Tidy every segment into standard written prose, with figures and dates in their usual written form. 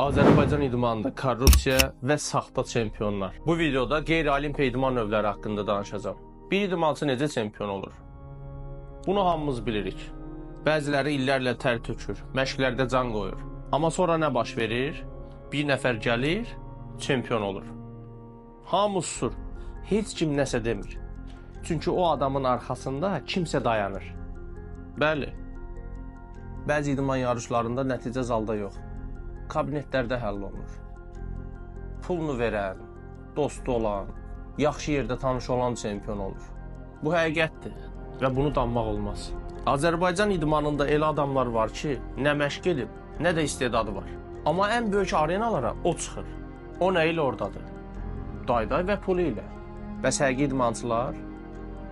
Azərbaycan idmanında korrupsiya və saxta çempionlar. Bu videoda qeyri-olimpiya idman növləri haqqında danışacağam. Bir idmançı necə çempion olur? Bunu hamımız bilirik. Bəziləri illərlə tər tökür, məşqlərdə can qoyur. Amma sonra nə baş verir? Bir nəfər gəlir, çempion olur. Hamı susur, heç kim nəsə demir. Çünki o adamın arxasında kimsə dayanır. Bəli, bəzi idman yarışlarında nəticə zalda yox, kabinetlərdə həll olunur. Pulunu verən, dostu olan, yaxşı yerdə tanış olan çempion olur. Bu həqiqətdir və bunu danmaq olmaz. Azərbaycan idmanında elə adamlar var ki, nə məşq edib, nə də istedadı var. Amma ən böyük arenalara o çıxır. O nə ilə oradadır? Dayday və pulu ilə. Bəs həqiqi idmançılar,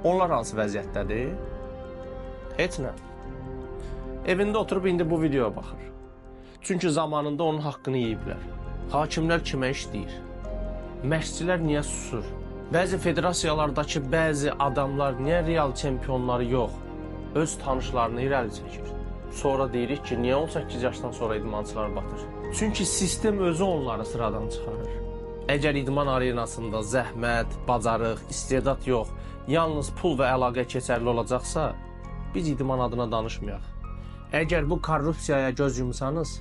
onlar hansı vəziyyətdədir? Heç nə. Evində oturub indi bu videoya baxır. Çünki zamanında onun haqqını yeyiblər. Hakimlər kimə işləyir? Məşqçilər niyə susur? Bəzi federasiyalardakı bəzi adamlar niyə real çempionları yox, öz tanışlarını irəli çəkir? Sonra deyirik ki, niyə 18 yaşdan sonra idmançılar batır? Çünki sistem özü onları sıradan çıxarır. Əgər idman arenasında zəhmət, bacarıq, istedad yox, yalnız pul və əlaqə keçərli olacaqsa, biz idman adına danışmayaq. Əgər bu korrupsiyaya göz yumsanız,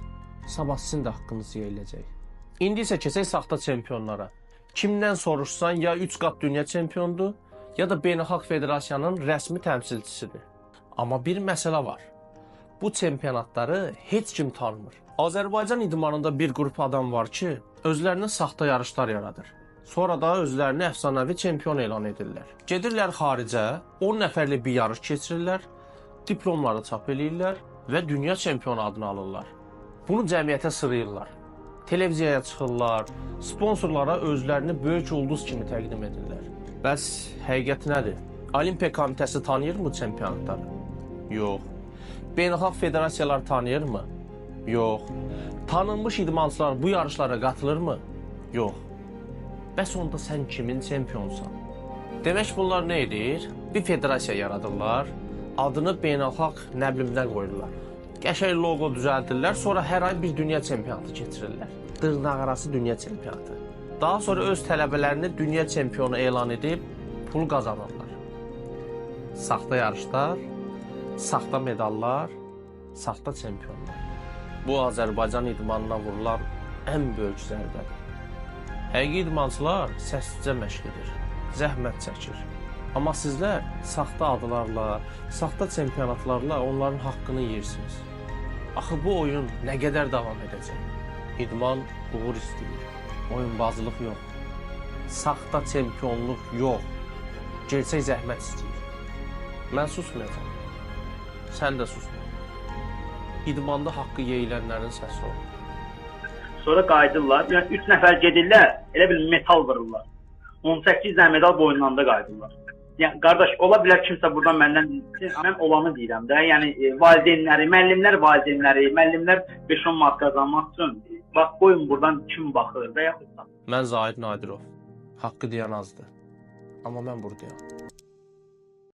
sabah sizin də haqqınız yeyiləcək. İndi isə keçək saxta çempionlara. Kimdən soruşsan ya 3 qat dünya çempiondur, ya da Beynəlxalq Federasiyanın rəsmi təmsilçisidir. Amma bir məsələ var. Bu çempionatları heç kim tanımır. Azərbaycan idmanında bir qrup adam var ki, özlərinə saxta yarışlar yaradır. Sonra da özlərini əfsanəvi çempion elan edirlər. Gedirlər xaricə, 10 nəfərli bir yarış keçirirlər, diplomları çap eləyirlər və dünya çempionu adını alırlar. Bunu cəmiyyətə sırayırlar. Televiziyaya çıxırlar, sponsorlara özlərini böyük ulduz kimi təqdim edirlər. Bəs həqiqət nədir? Olimpiya Komitəsi tanıyırmı çempionatları? Yox. Beynəlxalq Federasiyalar tanıyırmı? Yox. Tanınmış idmançılar bu yarışlara qatılırmı? Yox. Bəs onda sən kimin çempionsan? Demək bunlar nə edir? Bir federasiya yaradırlar, adını beynəlxalq nəblimdən qoyurlar. Qəşəng logo düzəldirlər, sonra hər ay bir dünya çempionatı keçirirlər. Dırnaqarası dünya çempionatı. Daha sonra öz tələbələrini dünya çempionu elan edib pul qazanırlar. Saxta yarışlar, saxta medallar, saxta çempionlar. Bu Azərbaycan idmanına vurulan ən böyük zərbədir. Həqiqi idmançılar səssizcə məşq edir, zəhmət çəkir. Amma sizlər saxta adlarla, saxta çempionatlarla onların haqqını yeyirsiniz. Axı bu oyun nə qədər davam edəcək? İdman uğur istəyir, oyunbazlıq yox. Saxta çempionluq yox, gerçək zəhmət istəyir. Mən susmayacağam, sən də susma. İdmanda haqqı yeyilənlərin səsi olur. Sonra qayıdırlar, yəni 3 nəfər gedirlər, elə bil metal vururlar. 18 dənə medal boynlarında qayıdırlar. Yəni qardaş, ola bilər kimsə buradan məndən deyir, mən olanı deyirəm də. Yəni valideynləri, müəllimlər 5-10 manat qazanmaq üçün bax qoyun buradan kim baxır və yaxud da. Mən Zahid Nadirov. Haqqı deyən azdır. Amma mən buradayam.